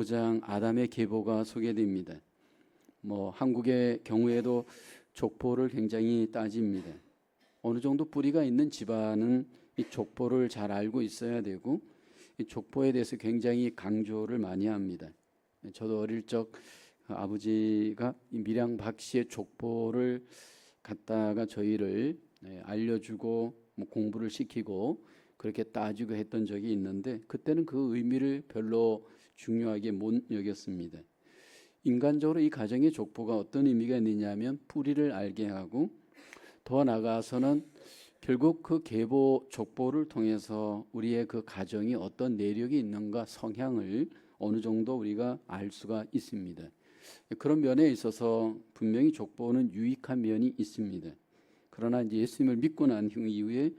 5장 아담의 계보가 소개됩니다. 한국의 경우에도 족보를 굉장히 따집니다. 어느 정도 뿌리가 있는 집안은 이 족보를 잘 알고 있어야 되고 이 족보에 대해서 굉장히 강조를 많이 합니다. 저도 어릴 적 아버지가 이 밀양 박 씨의 족보를 갖다가 저희를 알려주고 공부를 시키고 그렇게 따지고 했던 적이 있는데 그때는 그 의미를 별로 중요하게 못 여겼습니다. 인간적으로 이 가정의 족보가 어떤 의미가 있느냐면 뿌리를 알게 하고 더 나아가서는 결국 그 계보 족보를 통해서 우리의 그 가정이 어떤 내력이 있는가 성향을 어느 정도 우리가 알 수가 있습니다. 그런 면에 있어서 분명히 족보는 유익한 면이 있습니다. 그러나 이제 예수님을 믿고 난 이후에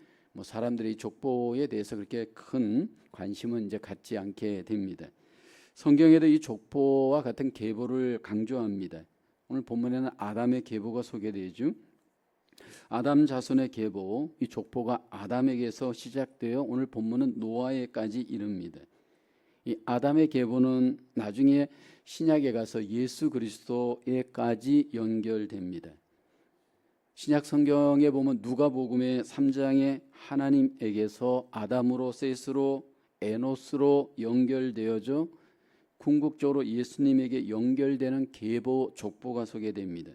사람들이 족보에 대해서 그렇게 큰 관심은 이제 갖지 않게 됩니다. 성경에도 이 족보와 같은 계보를 강조합니다. 오늘 본문에는 아담의 계보가 소개되죠. 아담 자손의 계보, 이 족보가 아담에게서 시작되어 오늘 본문은 노아에까지 이릅니다. 이 아담의 계보는 나중에 신약에 가서 예수 그리스도에까지 연결됩니다. 신약 성경에 보면 누가복음의 3장에 하나님에게서 아담으로 셋으로 에노스로 연결되어져 궁극적으로 예수님에게 연결되는 계보 족보가 소개됩니다.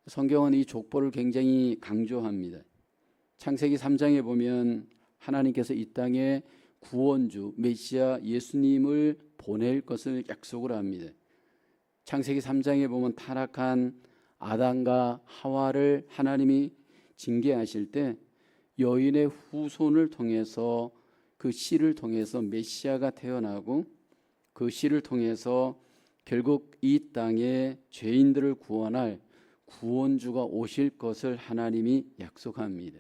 성경은 이 족보를 굉장히 강조합니다. 창세기 3장에 보면 하나님께서 이 땅에 구원주 메시아 예수님을 보낼 것을 약속을 합니다. 창세기 3장에 보면 타락한 아담과 하와를 하나님이 징계하실 때 여인의 후손을 통해서 그 씨를 통해서 메시아가 태어나고 그 씨를 통해서 결국 이 땅에 죄인들을 구원할 구원주가 오실 것을 하나님이 약속합니다.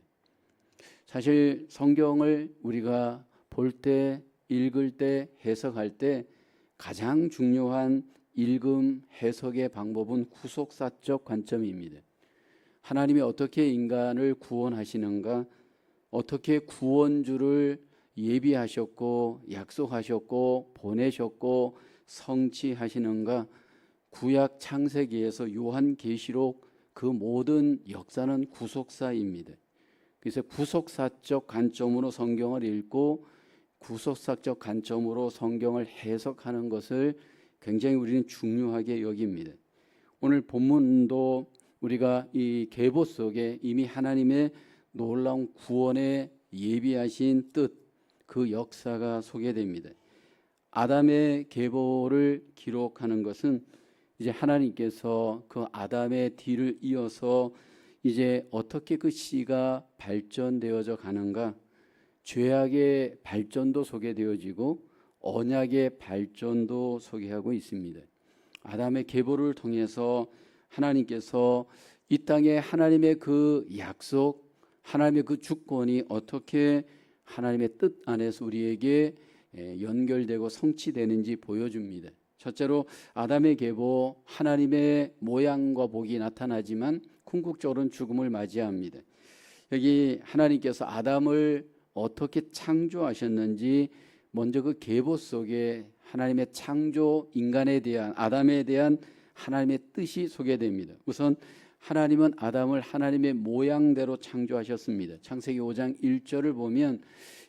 사실 성경을 우리가 볼 때, 읽을 때, 해석할 때 가장 중요한 읽음, 해석의 방법은 후속사적 관점입니다. 하나님이 어떻게 인간을 구원하시는가, 어떻게 구원주를 예비하셨고 약속하셨고 보내셨고 성취하시는가, 구약 창세기에서 요한계시록 그 모든 역사는 구속사입니다. 그래서 구속사적 관점으로 성경을 읽고 구속사적 관점으로 성경을 해석하는 것을 굉장히 우리는 중요하게 여깁니다. 오늘 본문도 우리가 이 계보 속에 이미 하나님의 놀라운 구원에 예비하신 뜻, 그 역사가 소개됩니다. 아담의 계보를 기록하는 것은 이제 하나님께서 그 아담의 뒤를 이어서 이제 어떻게 그 씨가 발전되어져 가는가, 죄악의 발전도 소개되어지고 언약의 발전도 소개하고 있습니다. 아담의 계보를 통해서 하나님께서 이 땅에 하나님의 그 약속, 하나님의 그 주권이 어떻게 하나님의 뜻 안에서 우리에게 연결되고 성취되는지 보여줍니다. 첫째로 아담의 계보, 하나님의 모양과 복이 나타나지만 궁극적으로는 죽음을 맞이합니다. 여기 하나님께서 아담을 어떻게 창조하셨는지 먼저 그 계보 속에 하나님의 창조, 인간에 대한, 아담에 대한 하나님의 뜻이 소개됩니다. 우선 하나님은 아담을 하나님의 모양대로 창조하셨습니다. 창세기 5장 1절을 보면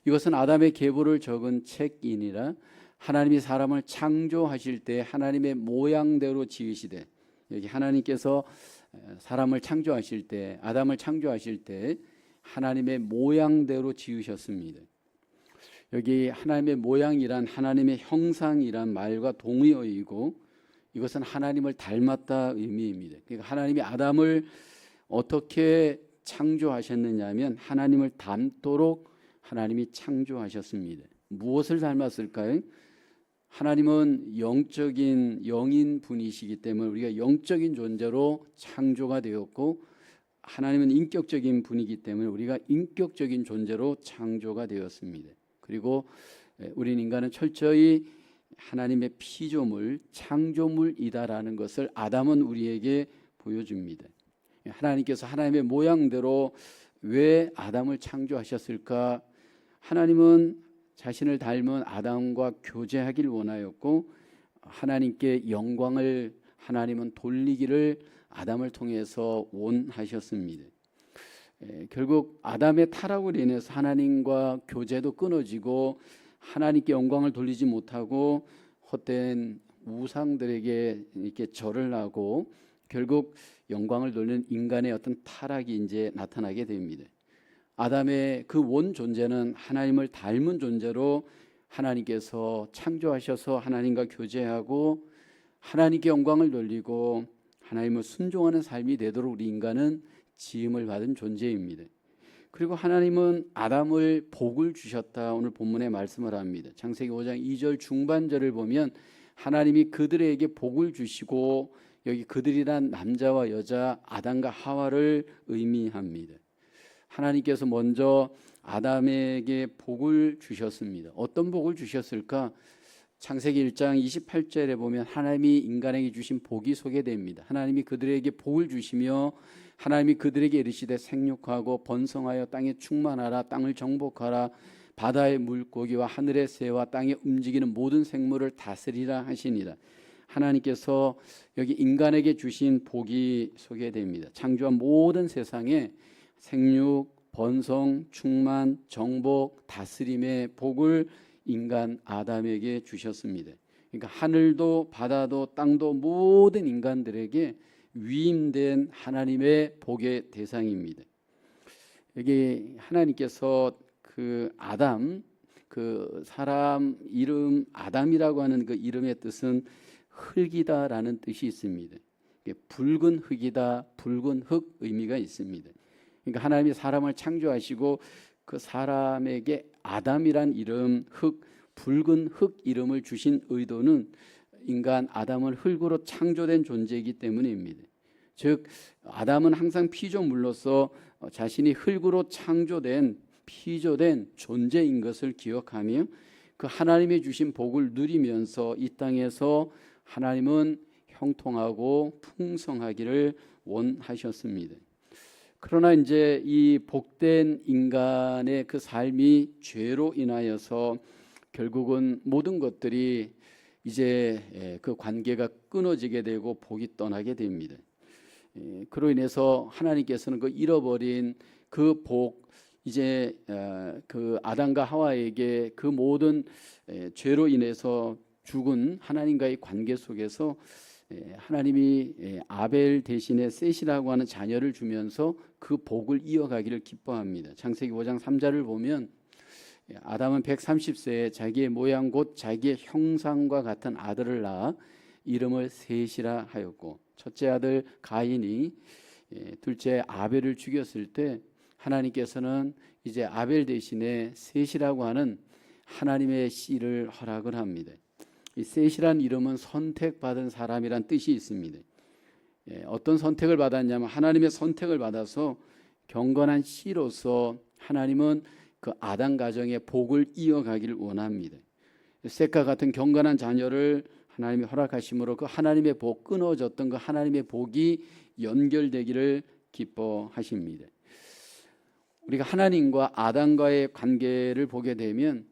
이것은 아담의 계보를 적은 책이니라. 하나님이 사람을 창조하실 때 하나님의 모양대로 지으시되, 여기 하나님께서 사람을 창조하실 때, 아담을 창조하실 때 하나님의 모양대로 지으셨습니다. 여기 하나님의 모양이란 하나님의 형상이란 말과 동의어이고 이것은 하나님을 닮았다 의미입니다. 그러니까 하나님이 아담을 어떻게 창조하셨느냐면 하나님을 닮도록 하나님이 창조하셨습니다. 무엇을 닮았을까요? 하나님은 영적인 영인 분이시기 때문에 우리가 영적인 존재로 창조가 되었고, 하나님은 인격적인 분이기 때문에 우리가 인격적인 존재로 창조가 되었습니다. 그리고 우린 인간은 철저히 하나님의 피조물, 창조물이다라는 것을 아담은 우리에게 보여줍니다. 하나님께서 하나님의 모양대로 왜 아담을 창조하셨을까? 하나님은 자신을 닮은 아담과 교제하길 원하였고 하나님께 영광을 하나님은 돌리기를 아담을 통해서 원하셨습니다. 결국 아담의 타락으로 인해서 하나님과 교제도 끊어지고 하나님께 영광을 돌리지 못하고 헛된 우상들에게 이렇게 절을 하고 결국 영광을 돌리는 인간의 어떤 타락이 이제 나타나게 됩니다. 아담의 그 원 존재는 하나님을 닮은 존재로 하나님께서 창조하셔서 하나님과 교제하고 하나님께 영광을 돌리고 하나님을 순종하는 삶이 되도록 우리 인간은 지음을 받은 존재입니다. 그리고 하나님은 아담을 복을 주셨다. 오늘 본문에 말씀을 합니다. 창세기 5장 2절 중반절을 보면 하나님이 그들에게 복을 주시고 여기 그들이란 남자와 여자 아담과 하와를 의미합니다. 하나님께서 먼저 아담에게 복을 주셨습니다. 어떤 복을 주셨을까? 창세기 1장 28절에 보면 하나님이 인간에게 주신 복이 소개됩니다. 하나님이 그들에게 복을 주시며 하나님이 그들에게 이르시되 생육하고 번성하여 땅에 충만하라, 땅을 정복하라, 바다의 물고기와 하늘의 새와 땅에 움직이는 모든 생물을 다스리라 하시니라. 하나님께서 여기 인간에게 주신 복이 소개됩니다. 창조한 모든 세상에 생육, 번성, 충만, 정복, 다스림의 복을 인간 아담에게 주셨습니다. 그러니까 하늘도 바다도 땅도 모든 인간들에게 위임된 하나님의 복의 대상입니다. 여기 하나님께서 그 아담, 그 사람 이름 아담이라고 하는 그 이름의 뜻은 흙이다라는 뜻이 있습니다. 붉은 흙이다, 붉은 흙 의미가 있습니다. 그러니까 하나님이 사람을 창조하시고 그 사람에게 아담이란 이름, 흙, 붉은 흙 이름을 주신 의도는 인간 아담은 흙으로 창조된 존재이기 때문입니다. 즉 아담은 항상 피조물로서 자신이 흙으로 창조된 피조된 존재인 것을 기억하며 그 하나님이 주신 복을 누리면서 이 땅에서 하나님은 형통하고 풍성하기를 원하셨습니다. 그러나 이제 이 복된 인간의 그 삶이 죄로 인하여서 결국은 모든 것들이 이제 그 관계가 끊어지게 되고 복이 떠나게 됩니다. 그로 인해서 하나님께서는 그 잃어버린 그 복, 이제 그 아담과 하와에게 그 모든 죄로 인해서 죽은 하나님과의 관계 속에서 하나님이 아벨 대신에 셋이라고 하는 자녀를 주면서 그 복을 이어가기를 기뻐합니다. 창세기 5장 3절을 보면 아담은 130세에 자기의 모양 곧 자기의 형상과 같은 아들을 낳아 이름을 셋이라 하였고, 첫째 아들 가인이 둘째 아벨을 죽였을 때 하나님께서는 이제 아벨 대신에 셋이라고 하는 하나님의 씨를 허락을 합니다. 이 셋이란 이름은 선택받은 사람이란 뜻이 있습니다. 어떤 선택을 받았냐면 하나님의 선택을 받아서 경건한 씨로서 하나님은 그 아담 가정의 복을 이어가기를 원합니다. 셋과 같은 경건한 자녀를 하나님이 허락하심으로 그 하나님의 복, 끊어졌던 그 하나님의 복이 연결되기를 기뻐하십니다. 우리가 하나님과 아담과의 관계를 보게 되면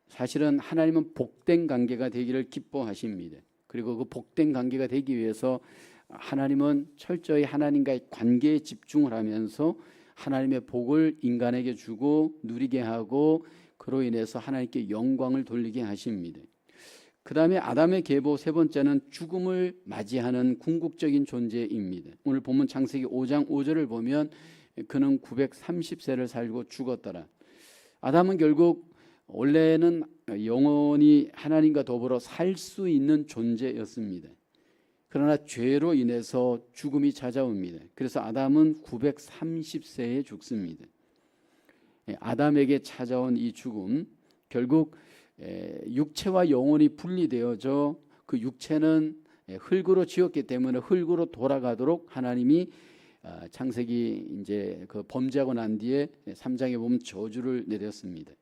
사실은 하나님은 복된 관계가 되기를 기뻐하십니다. 그리고 그 복된 관계가 되기 위해서 하나님은 철저히 하나님과의 관계에 집중을 하면서 하나님의 복을 인간에게 주고 누리게 하고 그로 인해서 하나님께 영광을 돌리게 하십니다. 그 다음에 아담의 계보 세 번째는 죽음을 맞이하는 궁극적인 존재입니다. 오늘 본문 창세기 5장 5절을 보면 그는 930세를 살고 죽었더라. 아담은 결국 원래는 영원히 하나님과 더불어 살 수 있는 존재였습니다. 그러나 죄로 인해서 죽음이 찾아옵니다. 그래서 아담은 930세에 죽습니다. 아담에게 찾아온 이 죽음, 결국 육체와 영혼이 분리되어져 그 육체는 흙으로 지었기 때문에 흙으로 돌아가도록 하나님이 창세기 이제 그 범죄하고 난 뒤에 3장에 보면 저주를 내렸습니다.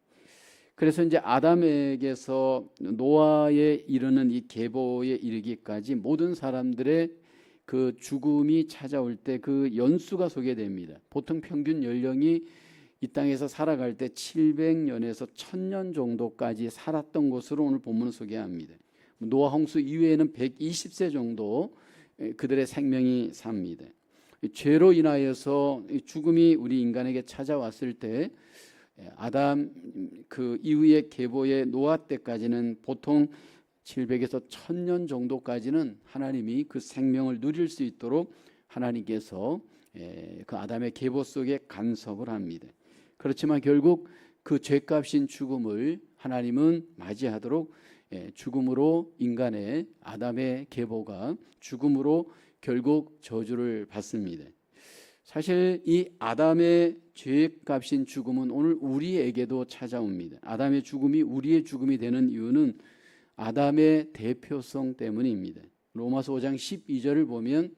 그래서 이제 아담에게서 노아에 이르는 이 계보에 이르기까지 모든 사람들의 그 죽음이 찾아올 때 그 연수가 소개됩니다. 보통 평균 연령이 이 땅에서 살아갈 때 700년에서 1000년 정도까지 살았던 것으로 오늘 본문을 소개합니다. 노아 홍수 이후에는 120세 정도 그들의 생명이 삽니다. 죄로 인하여서 죽음이 우리 인간에게 찾아왔을 때 아담 그 이후의 계보의 노아 때까지는 보통 700에서 1000년 정도까지는 하나님이 그 생명을 누릴 수 있도록 하나님께서 그 아담의 계보 속에 간섭을 합니다. 그렇지만 결국 그 죄값인 죽음을 하나님은 맞이하도록 죽음으로 인간의 아담의 계보가 죽음으로 결국 저주를 받습니다. 사실 이 아담의 죄값인 죽음은 오늘 우리에게도 찾아옵니다. 아담의 죽음이 우리의 죽음이 되는 이유는 아담의 대표성 때문입니다. 로마서 5장 12절을 보면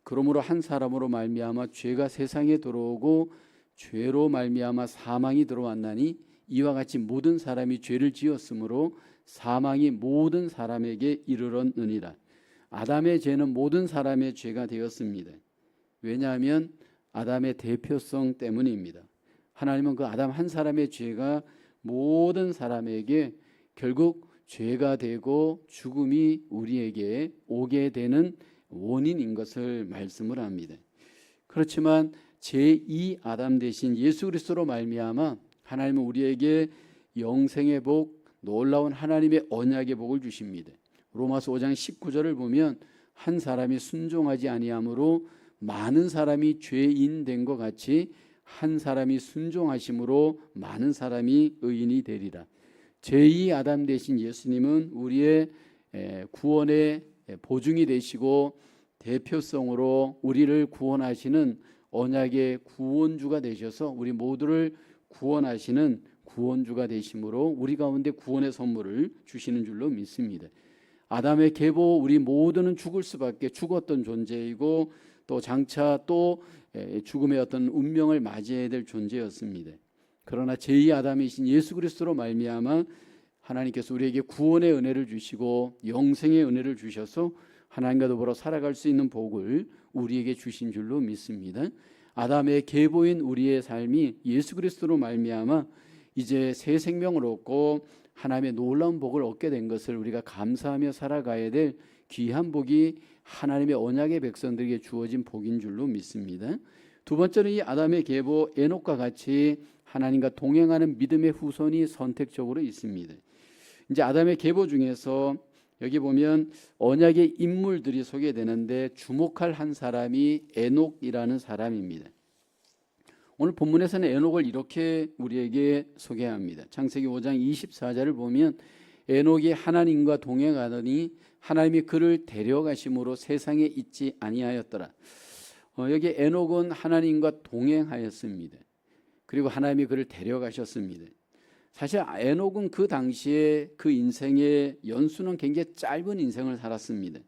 그러므로 한 사람으로 말미암아 죄가 세상에 들어오고 죄로 말미암아 사망이 들어왔나니 이와 같이 모든 사람이 죄를 지었으므로 사망이 모든 사람에게 이르렀느니라. 아담의 죄는 모든 사람의 죄가 되었습니다. 왜냐하면 아담의 대표성 때문입니다. 하나님은 그 아담 한 사람의 죄가 모든 사람에게 결국 죄가 되고 죽음이 우리에게 오게 되는 원인인 것을 말씀을 합니다. 그렇지만 제2 아담 대신 예수 그리스도로 말미암아 하나님은 우리에게 영생의 복, 놀라운 하나님의 언약의 복을 주십니다. 로마서 5장 19절을 보면 한 사람이 순종하지 아니함으로 많은 사람이 죄인 된 것 같이 한 사람이 순종하심으로 많은 사람이 의인이 되리라. 제2 아담 대신 예수님은 우리의 구원의 보증이 되시고 대표성으로 우리를 구원하시는 언약의 구원주가 되셔서 우리 모두를 구원하시는 구원주가 되심으로 우리 가운데 구원의 선물을 주시는 줄로 믿습니다. 아담의 계보 우리 모두는 죽을 수밖에 죽었던 존재이고 또 장차 또 죽음의 어떤 운명을 맞이해야 될 존재였습니다. 그러나 제2 아담이신 예수 그리스도로 말미암아 하나님께서 우리에게 구원의 은혜를 주시고 영생의 은혜를 주셔서 하나님과 더불어 살아갈 수 있는 복을 우리에게 주신 줄로 믿습니다. 아담의 계보인 우리의 삶이 예수 그리스도로 말미암아 이제 새 생명을 얻고 하나님의 놀라운 복을 얻게 된 것을 우리가 감사하며 살아가야 될 귀한 복이 하나님의 언약의 백성들에게 주어진 복인 줄로 믿습니다. 두 번째는 이 아담의 계보 에녹과 같이 하나님과 동행하는 믿음의 후손이 선택적으로 있습니다. 이제 아담의 계보 중에서 여기 보면 언약의 인물들이 소개되는데 주목할 한 사람이 에녹이라는 사람입니다. 오늘 본문에서는 에녹을 이렇게 우리에게 소개합니다. 창세기 5장 24절을 보면 에녹이 하나님과 동행하더니 하나님이 그를 데려가심으로 세상에 있지 아니하였더라. 여기 에녹은 하나님과 동행하였습니다. 그리고 하나님이 그를 데려가셨습니다. 사실 에녹은 그 당시에 그 인생의 연수는 굉장히 짧은 인생을 살았습니다.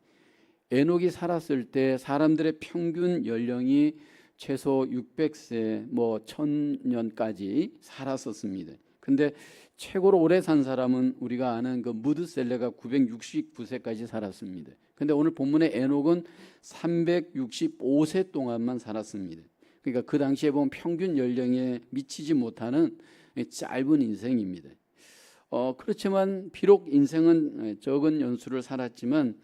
에녹이 살았을 때 사람들의 평균 연령이 최소 600세, 1000년까지 살았었습니다. 근데 최고로 오래 산 사람은 우리가 아는 그 무드셀레가 969세까지 살았습니다. 근데 오늘 본문의 에녹은 365세 동안만 살았습니다. 그러니까 그 당시에 보면 평균 연령에 미치지 못하는 짧은 인생입니다. 그렇지만 비록 인생은 적은 연수를 살았지만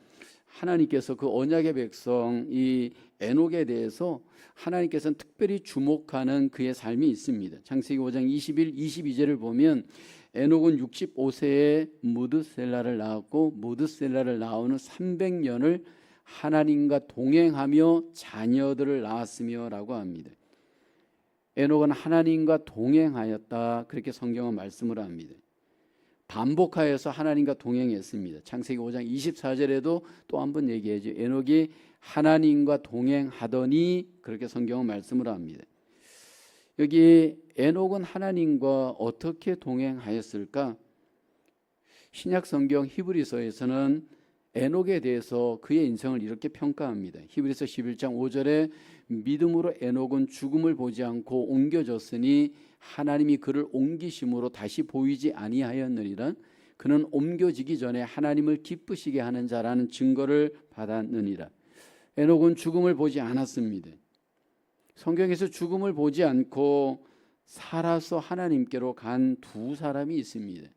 하나님께서 그 언약의 백성 이 에녹에 대해서 하나님께서는 특별히 주목하는 그의 삶이 있습니다. 창세기 5장 21, 22절을 보면 에녹은 65세에 무드셀라를 낳았고 무드셀라를 낳은 후 300년을 하나님과 동행하며 자녀들을 낳았으며 라고 합니다. 에녹은 하나님과 동행하였다 그렇게 성경은 말씀을 합니다. 반복하여서 하나님과 동행했습니다. 창세기 5장 24절에도 또 한 번 얘기하죠. 에녹이 하나님과 동행하더니 그렇게 성경은 말씀을 합니다. 여기 에녹은 하나님과 어떻게 동행하였을까? 신약 성경 히브리서에서는 에녹에 대해서 그의 인생을 이렇게 평가합니다. 히브리서 11장 5절에 믿음으로 에녹은 죽음을 보지 않고 옮겨졌으니 하나님이 그를 옮기심으로 다시 보이지 아니하였느니라. 그는 옮겨지기 전에 하나님을 기쁘시게 하는 자라는 증거를 받았느니라. 에녹은 죽음을 보지 않았습니다. 성경에서 죽음을 보지 않고 살아서 하나님께로 간 두 사람이 있습니다.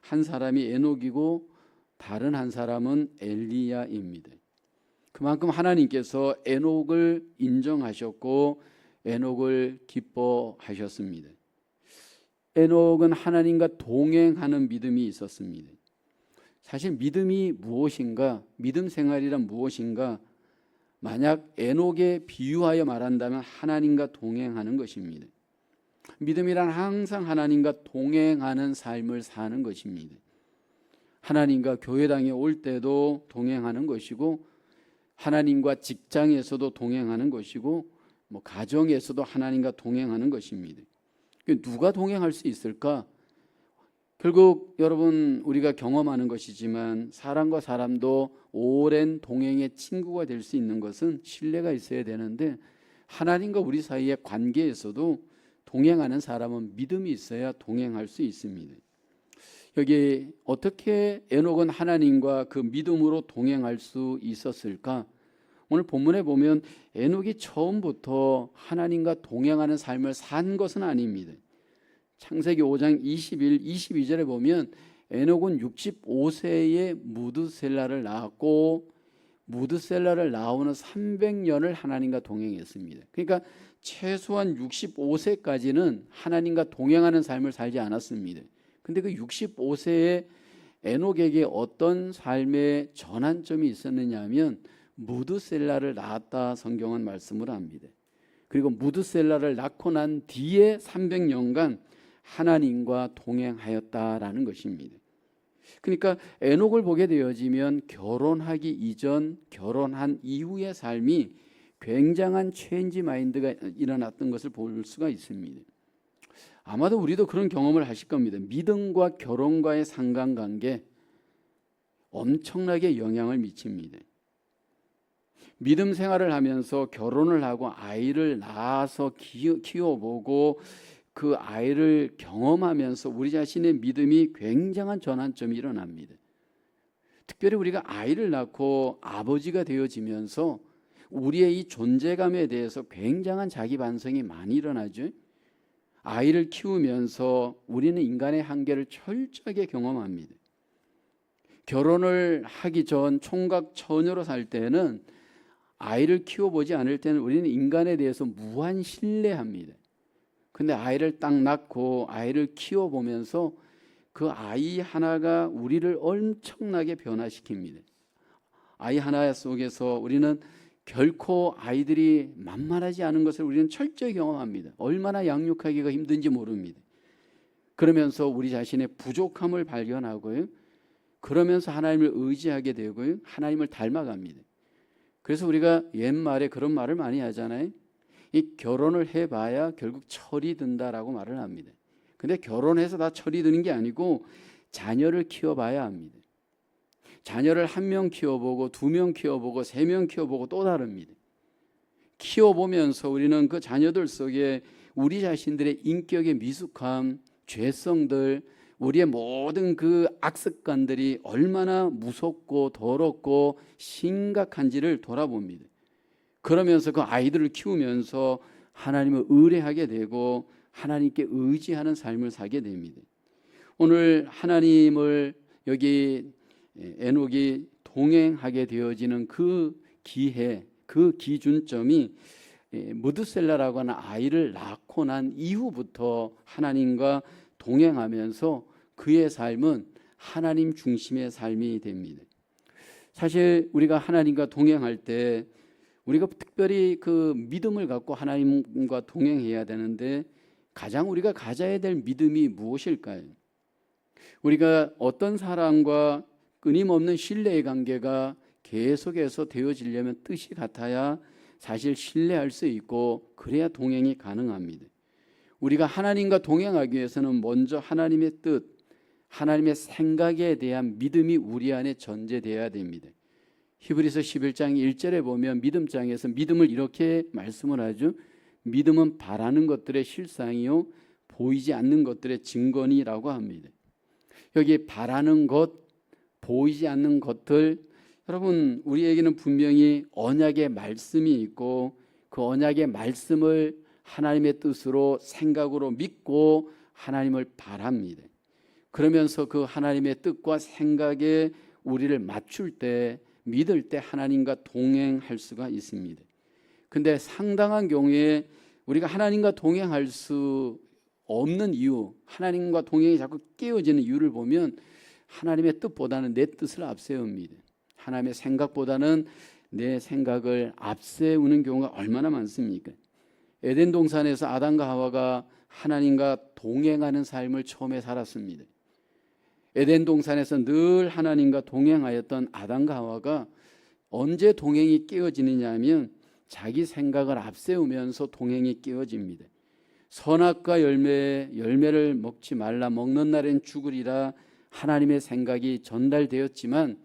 한 사람이 에녹이고 다른 한 사람은 엘리야입니다. 그만큼 하나님께서 에녹을 인정하셨고 에녹을 기뻐하셨습니다. 에녹은 하나님과 동행하는 믿음이 있었습니다. 사실 믿음이 무엇인가, 믿음 생활이란 무엇인가, 만약 에녹에 비유하여 말한다면 하나님과 동행하는 것입니다. 믿음이란 항상 하나님과 동행하는 삶을 사는 것입니다. 하나님과 교회당에 올 때도 동행하는 것이고, 하나님과 직장에서도 동행하는 것이고, 가정에서도 하나님과 동행하는 것입니다. 누가 동행할 수 있을까? 결국 여러분, 우리가 경험하는 것이지만 사람과 사람도 오랜 동행의 친구가 될 수 있는 것은 신뢰가 있어야 되는데, 하나님과 우리 사이의 관계에서도 동행하는 사람은 믿음이 있어야 동행할 수 있습니다. 여기 어떻게 에녹은 하나님과 그 믿음으로 동행할 수 있었을까? 오늘 본문에 보면 에녹이 처음부터 하나님과 동행하는 삶을 산 것은 아닙니다. 창세기 5장 21, 22절에 보면 에녹은 65세에 무드셀라를 낳았고, 무드셀라를 낳으면 300년을 하나님과 동행했습니다. 그러니까 최소한 65세까지는 하나님과 동행하는 삶을 살지 않았습니다. 근데 그 65세에 에녹에게 어떤 삶의 전환점이 있었느냐 하면 무드셀라를 낳았다, 성경은 말씀을 합니다. 그리고 무드셀라를 낳고 난 뒤에 300년간 하나님과 동행하였다라는 것입니다. 그러니까 에녹을 보게 되어지면 결혼하기 이전, 결혼한 이후의 삶이 굉장한 체인지 마인드가 일어났던 것을 볼 수가 있습니다. 아마도 우리도 그런 경험을 하실 겁니다. 믿음과 결혼과의 상관관계 엄청나게 영향을 미칩니다. 믿음 생활을 하면서 결혼을 하고 아이를 낳아서 키워보고 그 아이를 경험하면서 우리 자신의 믿음이 굉장한 전환점이 일어납니다. 특별히 우리가 아이를 낳고 아버지가 되어지면서 우리의 이 존재감에 대해서 굉장한 자기 반성이 많이 일어나죠. 아이를 키우면서 우리는 인간의 한계를 철저하게 경험합니다. 결혼을 하기 전 총각 처녀로 살 때는, 아이를 키워보지 않을 때는 우리는 인간에 대해서 무한 신뢰합니다. 근데 아이를 딱 낳고 아이를 키워보면서 그 아이 하나가 우리를 엄청나게 변화시킵니다. 아이 하나 속에서 우리는 결코 아이들이 만만하지 않은 것을 우리는 철저히 경험합니다. 얼마나 양육하기가 힘든지 모릅니다. 그러면서 우리 자신의 부족함을 발견하고요, 그러면서 하나님을 의지하게 되고요, 하나님을 닮아갑니다. 그래서 우리가 옛말에 그런 말을 많이 하잖아요. 이 결혼을 해봐야 결국 철이 든다라고 말을 합니다. 근데 결혼해서 다 철이 드는 게 아니고 자녀를 키워봐야 합니다. 자녀를 1명 키워보고 2명 키워보고 3명 키워보고 또 다릅니다. 키워보면서 우리는 그 자녀들 속에 우리 자신들의 인격의 미숙함, 죄성들, 우리의 모든 그 악습관들이 얼마나 무섭고 더럽고 심각한지를 돌아봅니다. 그러면서 그 아이들을 키우면서 하나님을 의뢰하게 되고 하나님께 의지하는 삶을 살게 됩니다. 오늘 하나님을 여기 에녹이 동행하게 되어지는 그 기회, 그 기준점이 무드셀라라고 하는 아이를 낳고 난 이후부터 하나님과 동행하면서 그의 삶은 하나님 중심의 삶이 됩니다. 사실 우리가 하나님과 동행할 때 우리가 특별히 그 믿음을 갖고 하나님과 동행해야 되는데, 가장 우리가 가져야 될 믿음이 무엇일까요? 우리가 어떤 사람과 끊임없는 신뢰의 관계가 계속해서 되어지려면 뜻이 같아야 사실 신뢰할 수 있고, 그래야 동행이 가능합니다. 우리가 하나님과 동행하기 위해서는 먼저 하나님의 뜻, 하나님의 생각에 대한 믿음이 우리 안에 전제되어야 됩니다. 히브리서 11장 1절에 보면 믿음장에서 믿음을 이렇게 말씀을 하죠. 믿음은 바라는 것들의 실상이요 보이지 않는 것들의 증거니라고 합니다. 여기 바라는 것, 보이지 않는 것들, 여러분 우리에게는 분명히 언약의 말씀이 있고, 그 언약의 말씀을 하나님의 뜻으로 생각으로 믿고 하나님을 바랍니다. 그러면서 그 하나님의 뜻과 생각에 우리를 맞출 때, 믿을 때 하나님과 동행할 수가 있습니다. 근데 상당한 경우에 우리가 하나님과 동행할 수 없는 이유, 하나님과 동행이 자꾸 깨어지는 이유를 보면 하나님의 뜻보다는 내 뜻을 앞세웁니다. 하나님의 생각보다는 내 생각을 앞세우는 경우가 얼마나 많습니까? 에덴 동산에서 아담과 하와가 하나님과 동행하는 삶을 처음에 살았습니다. 에덴 동산에서 늘 하나님과 동행하였던 아담과 하와가 언제 동행이 깨어지느냐 하면 자기 생각을 앞세우면서 동행이 깨어집니다. 선악과 열매를 먹지 말라, 먹는 날엔 죽으리라 하나님의 생각이 전달되었지만,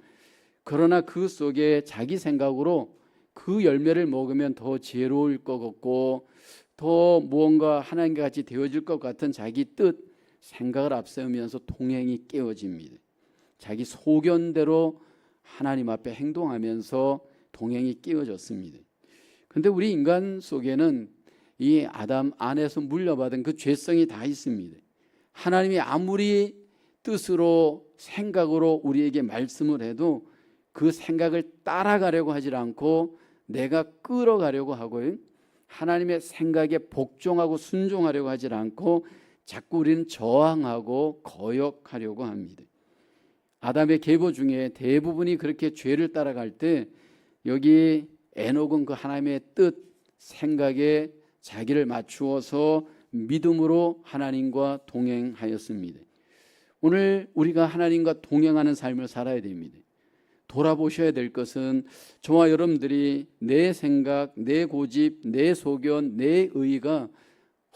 그러나 그 속에 자기 생각으로 그 열매를 먹으면 더 지혜로울 것 같고 더 무언가 하나님과 같이 되어질 것 같은 자기 뜻, 생각을 앞세우면서 동행이 깨어집니다. 자기 소견대로 하나님 앞에 행동하면서 동행이 깨어졌습니다. 그런데 우리 인간 속에는 이 아담 안에서 물려받은 그 죄성이 다 있습니다. 하나님이 아무리 뜻으로 생각으로 우리에게 말씀을 해도 그 생각을 따라가려고 하지 않고 내가 끌어가려고 하고요, 하나님의 생각에 복종하고 순종하려고 하지 않고 자꾸 우리는 저항하고 거역하려고 합니다. 아담의 계보 중에 대부분이 그렇게 죄를 따라갈 때 여기 에녹은 그 하나님의 뜻, 생각에 자기를 맞추어서 믿음으로 하나님과 동행하였습니다. 오늘 우리가 하나님과 동행하는 삶을 살아야 됩니다. 돌아보셔야 될 것은 저와 여러분들이 내 생각, 내 고집, 내 소견, 내 의가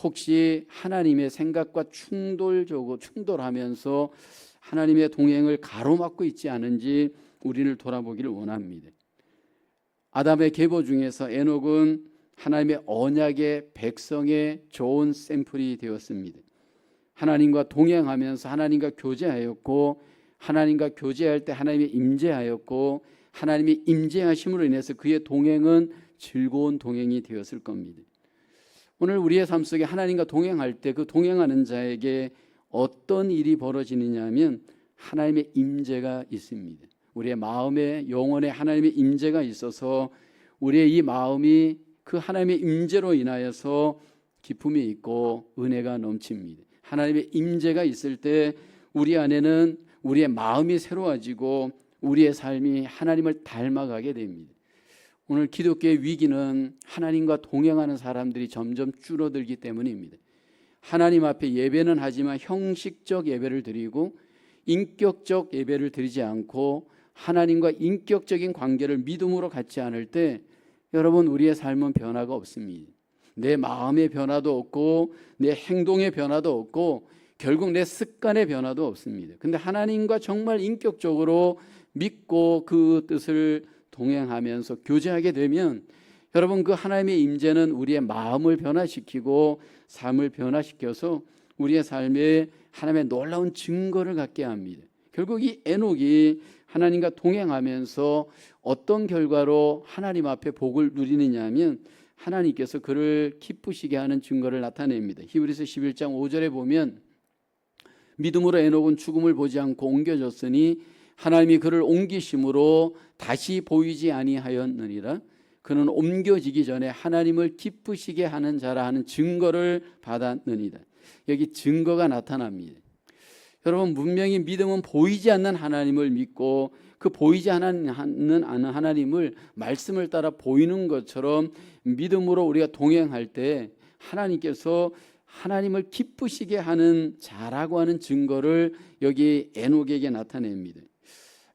혹시 하나님의 생각과 충돌하면서 하나님의 동행을 가로막고 있지 않은지 우리를 돌아보기를 원합니다. 아담의 계보 중에서 에녹은 하나님의 언약의 백성의 좋은 샘플이 되었습니다. 하나님과 동행하면서 하나님과 교제하였고, 하나님과 교제할 때 하나님이 임재하였고, 하나님이 임재하심으로 인해서 그의 동행은 즐거운 동행이 되었을 겁니다. 오늘 우리의 삶 속에 하나님과 동행할 때 그 동행하는 자에게 어떤 일이 벌어지느냐 하면 하나님의 임재가 있습니다. 우리의 마음에, 영혼에 하나님의 임재가 있어서 우리의 이 마음이 그 하나님의 임재로 인하여서 기쁨이 있고 은혜가 넘칩니다. 하나님의 임재가 있을 때 우리 안에는 우리의 마음이 새로워지고 우리의 삶이 하나님을 닮아가게 됩니다. 오늘 기독교의 위기는 하나님과 동행하는 사람들이 점점 줄어들기 때문입니다. 하나님 앞에 예배는 하지만 형식적 예배를 드리고 인격적 예배를 드리지 않고 하나님과 인격적인 관계를 믿음으로 갖지 않을 때 여러분, 우리의 삶은 변화가 없습니다. 내 마음의 변화도 없고 내 행동의 변화도 없고 결국 내 습관의 변화도 없습니다. 근데 하나님과 정말 인격적으로 믿고 그 뜻을 동행하면서 교제하게 되면 여러분, 그 하나님의 임재는 우리의 마음을 변화시키고 삶을 변화시켜서 우리의 삶에 하나님의 놀라운 증거를 갖게 합니다. 결국 이 에녹이 하나님과 동행하면서 어떤 결과로 하나님 앞에 복을 누리느냐 하면 하나님께서 그를 기쁘시게 하는 증거를 나타냅니다. 히브리서 11장 5절에 보면 믿음으로 에녹은 죽음을 보지 않고 옮겨졌으니 하나님이 그를 옮기심으로 다시 보이지 아니하였느니라. 그는 옮겨지기 전에 하나님을 기쁘시게 하는 자라 하는 증거를 받았느니라. 여기 증거가 나타납니다. 여러분, 분명히 믿음은 보이지 않는 하나님을 믿고 그 보이지 않는 하나님을 말씀을 따라 보이는 것처럼 믿음으로 우리가 동행할 때 하나님께서 하나님을 기쁘시게 하는 자라고 하는 증거를 여기 에녹에게 나타냅니다.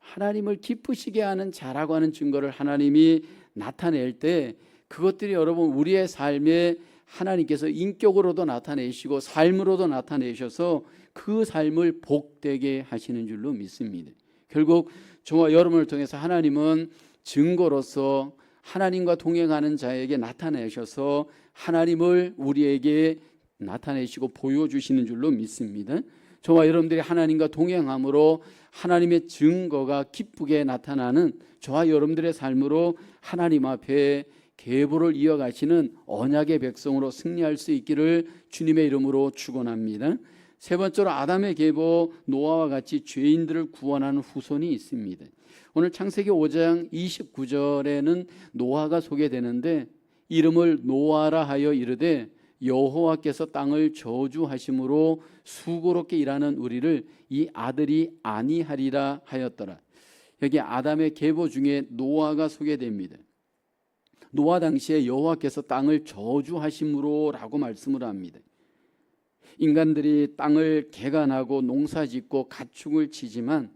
하나님을 기쁘시게 하는 자라고 하는 증거를 하나님이 나타낼 때 그것들이 여러분 우리의 삶에 하나님께서 인격으로도 나타내시고 삶으로도 나타내셔서 그 삶을 복되게 하시는 줄로 믿습니다. 결국 저와 여러분을 통해서 하나님은 증거로서 하나님과 동행하는 자에게 나타내셔서 하나님을 우리에게 나타내시고 보여주시는 줄로 믿습니다. 저와 여러분들이 하나님과 동행함으로 하나님의 증거가 기쁘게 나타나는 저와 여러분들의 삶으로 하나님 앞에 계보를 이어가시는 언약의 백성으로 승리할 수 있기를 주님의 이름으로 축원합니다. 세 번째로 아담의 계보 노아와 같이 죄인들을 구원하는 후손이 있습니다. 오늘 창세기 5장 29절에는 노아가 소개되는데 이름을 노아라 하여 이르되 여호와께서 땅을 저주하심으로 수고롭게 일하는 우리를 이 아들이 아니하리라 하였더라. 여기 아담의 계보 중에 노아가 소개됩니다. 노아 당시에 여호와께서 땅을 저주하심으로 라고 말씀을 합니다. 인간들이 땅을 개간하고 농사짓고 가축을 치지만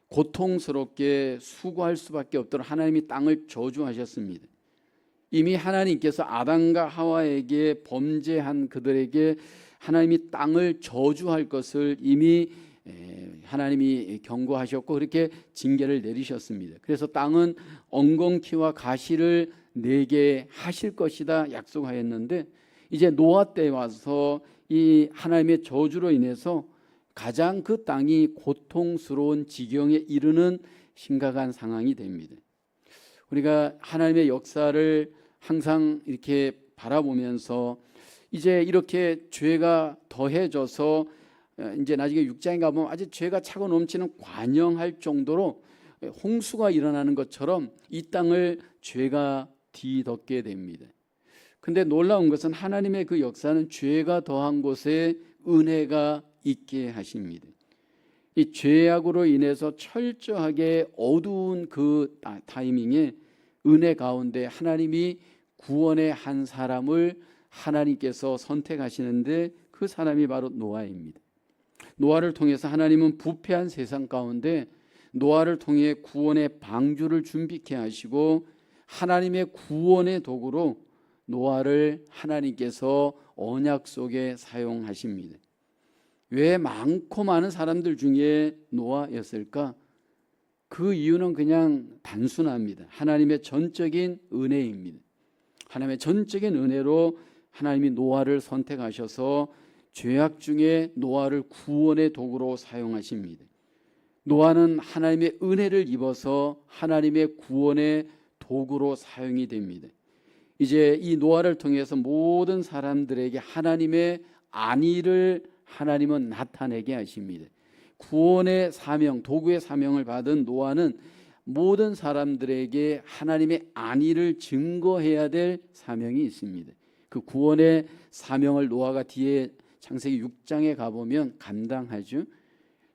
고통스럽게 수고할 수밖에 없도록 하나님이 땅을 저주하셨습니다. 이미 하나님께서 아담과 하와에게 범죄한 그들에게 하나님이 땅을 저주할 것을 이미 하나님이 경고하셨고 그렇게 징계를 내리셨습니다. 그래서 땅은 엉겅퀴와 가시를 내게 하실 것이다 약속하였는데 이제 노아 때 와서 이 하나님의 저주로 인해서 가장 그 땅이 고통스러운 지경에 이르는 심각한 상황이 됩니다. 우리가 하나님의 역사를 항상 이렇게 바라보면서 이제 이렇게 죄가 더해져서 이제 나중에 6장에 가보면 아주 죄가 차고 넘치는 관영할 정도로 홍수가 일어나는 것처럼 이 땅을 죄가 뒤덮게 됩니다. 근데 놀라운 것은 하나님의 그 역사는 죄가 더한 곳에 은혜가 있게 하십니다. 이 죄악으로 인해서 철저하게 어두운 그 타이밍에 은혜 가운데 하나님이 구원의 한 사람을 하나님께서 선택하시는데 그 사람이 바로 노아입니다. 노아를 통해서 하나님은 부패한 세상 가운데 노아를 통해 구원의 방주를 준비케 하시고 하나님의 구원의 도구로 노아를 하나님께서 언약 속에 사용하십니다. 왜 많고 많은 사람들 중에 노아였을까? 그 이유는 그냥 단순합니다. 하나님의 전적인 은혜입니다. 하나님의 전적인 은혜로 하나님이 노아를 선택하셔서 죄악 중에 노아를 구원의 도구로 사용하십니다. 노아는 하나님의 은혜를 입어서 하나님의 구원의 도구로 사용이 됩니다. 이제 이 노아를 통해서 모든 사람들에게 하나님의 안위를 하나님은 나타내게 하십니다. 구원의 사명, 도구의 사명을 받은 노아는 모든 사람들에게 하나님의 안위를 증거해야 될 사명이 있습니다. 그 구원의 사명을 노아가 뒤에 창세기 6장에 가보면 감당하죠.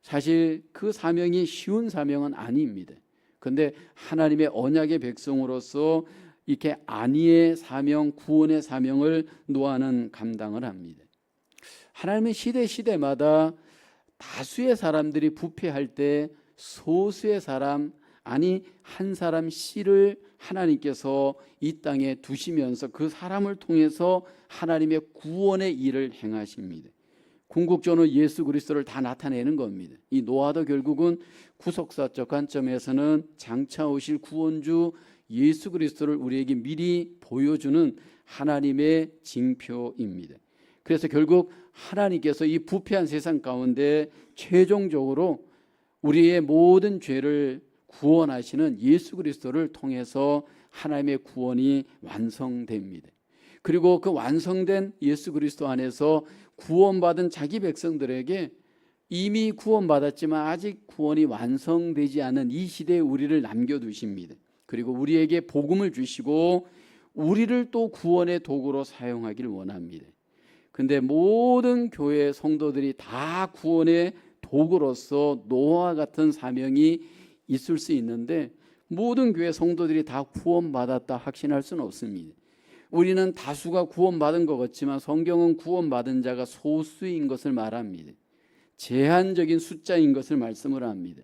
사실 그 사명이 쉬운 사명은 아닙니다. 그런데 하나님의 언약의 백성으로서 이렇게 안위의 사명, 구원의 사명을 노아는 감당을 합니다. 하나님은 시대마다 다수의 사람들이 부패할 때 소수의 사람, 아니 한 사람 씨를 하나님께서 이 땅에 두시면서 그 사람을 통해서 하나님의 구원의 일을 행하십니다. 궁극적으로 예수 그리스도를 다 나타내는 겁니다. 이 노아도 결국은 구속사적 관점에서는 장차 오실 구원주 예수 그리스도를 우리에게 미리 보여주는 하나님의 징표입니다. 그래서 결국 하나님께서 이 부패한 세상 가운데 최종적으로 우리의 모든 죄를 구원하시는 예수 그리스도를 통해서 하나님의 구원이 완성됩니다. 그리고 그 완성된 예수 그리스도 안에서 구원받은 자기 백성들에게 이미 구원받았지만 아직 구원이 완성되지 않은 이 시대에 우리를 남겨두십니다. 그리고 우리에게 복음을 주시고 우리를 또 구원의 도구로 사용하기를 원합니다. 근데 모든 교회 성도들이 다 구원의 도구로서 노아와 같은 사명이 있을 수 있는데 모든 교회 성도들이 다 구원받았다 확신할 수는 없습니다. 우리는 다수가 구원받은 것 같지만 성경은 구원받은 자가 소수인 것을 말합니다. 제한적인 숫자인 것을 말씀을 합니다.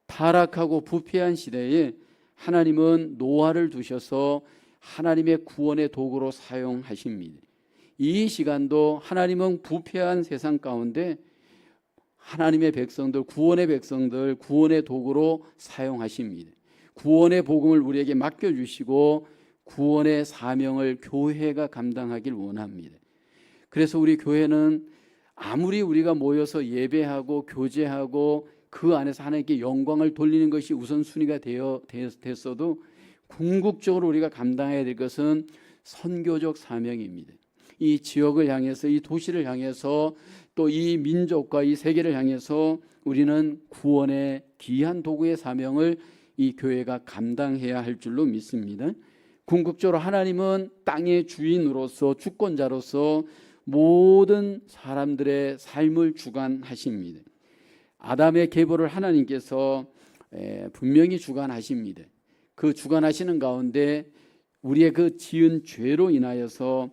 타락하고 부패한 시대에 하나님은 노아를 두셔서 하나님의 구원의 도구로 사용하십니다. 이 시간도 하나님은 부패한 세상 가운데 하나님의 백성들, 구원의 백성들, 구원의 도구로 사용하십니다. 구원의 복음을 우리에게 맡겨주시고 구원의 사명을 교회가 감당하길 원합니다. 그래서 우리 교회는 아무리 우리가 모여서 예배하고 교제하고 그 안에서 하나님께 영광을 돌리는 것이 우선순위가 됐어도 궁극적으로 우리가 감당해야 될 것은 선교적 사명입니다. 이 지역을 향해서, 이 도시를 향해서, 또 이 민족과 이 세계를 향해서 우리는 구원의 귀한 도구의 사명을 이 교회가 감당해야 할 줄로 믿습니다. 궁극적으로 하나님은 땅의 주인으로서, 주권자로서 모든 사람들의 삶을 주관하십니다. 아담의 계보를 하나님께서 분명히 주관하십니다. 그 주관하시는 가운데 우리의 그 지은 죄로 인하여서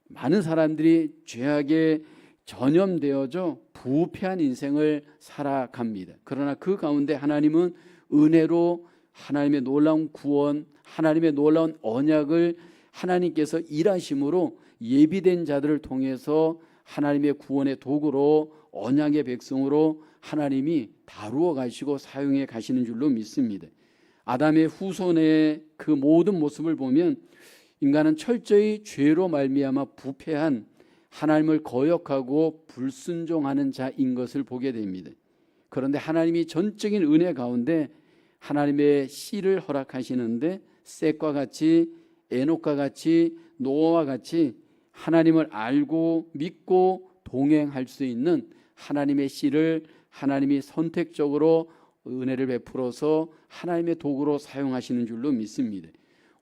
많은 사람들이 죄악에 전염되어져 부패한 인생을 살아갑니다. 그러나 그 가운데 하나님은 은혜로 하나님의 놀라운 구원, 하나님의 놀라운 언약을 하나님께서 일하심으로 예비된 자들을 통해서 하나님의 구원의 도구로, 언약의 백성으로 하나님이 다루어 가시고 사용해 가시는 줄로 믿습니다. 아담의 후손의 그 모든 모습을 보면 인간은 철저히 죄로 말미암아 부패한, 하나님을 거역하고 불순종하는 자인 것을 보게 됩니다. 그런데 하나님이 전적인 은혜 가운데 하나님의 씨를 허락하시는데, 셋과 같이, 에녹과 같이, 노아와 같이 하나님을 알고 믿고 동행할 수 있는 하나님의 씨를 하나님이 선택적으로 은혜를 베풀어서 하나님의 도구로 사용하시는 줄로 믿습니다.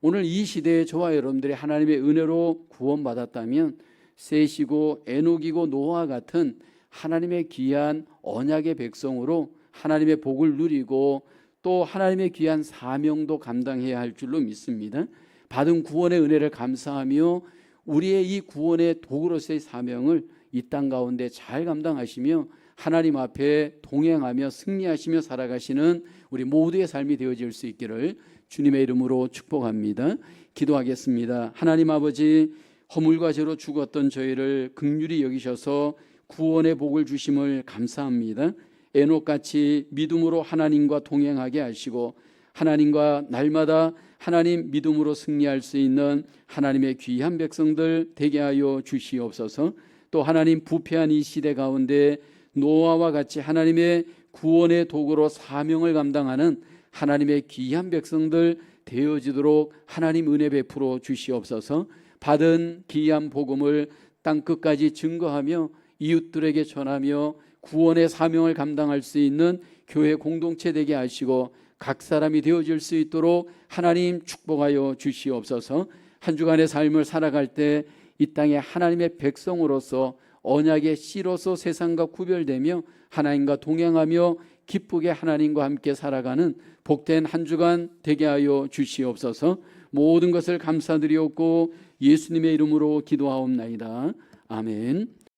오늘 이 시대에 저와 여러분들이 하나님의 은혜로 구원받았다면 셋이고 에녹이고 노아와 같은 하나님의 귀한 언약의 백성으로 하나님의 복을 누리고 또 하나님의 귀한 사명도 감당해야 할 줄로 믿습니다. 받은 구원의 은혜를 감사하며 우리의 이 구원의 도구로서의 사명을 이 땅 가운데 잘 감당하시며 하나님 앞에 동행하며 승리하시며 살아가시는 우리 모두의 삶이 되어질 수 있기를 주님의 이름으로 축복합니다. 기도하겠습니다. 하나님 아버지, 허물과 죄로 죽었던 저희를 긍휼히 여기셔서 구원의 복을 주심을 감사합니다. 에녹같이 믿음으로 하나님과 동행하게 하시고 하나님과 날마다 하나님 믿음으로 승리할 수 있는 하나님의 귀한 백성들 되게 하여 주시옵소서. 또 하나님 부패한 이 시대 가운데 노아와 같이 하나님의 구원의 도구로 사명을 감당하는 하나님의 귀한 백성들 되어지도록 하나님 은혜 베풀어 주시옵소서. 받은 귀한 복음을 땅끝까지 증거하며 이웃들에게 전하며 구원의 사명을 감당할 수 있는 교회 공동체 되게 하시고 각 사람이 되어질 수 있도록 하나님 축복하여 주시옵소서. 한 주간의 삶을 살아갈 때 이 땅에 하나님의 백성으로서 언약의 씨로서 세상과 구별되며 하나님과 동행하며 기쁘게 하나님과 함께 살아가는 복된 한 주간 되게 하여 주시옵소서. 모든 것을 감사드리옵고 예수님의 이름으로 기도하옵나이다. 아멘.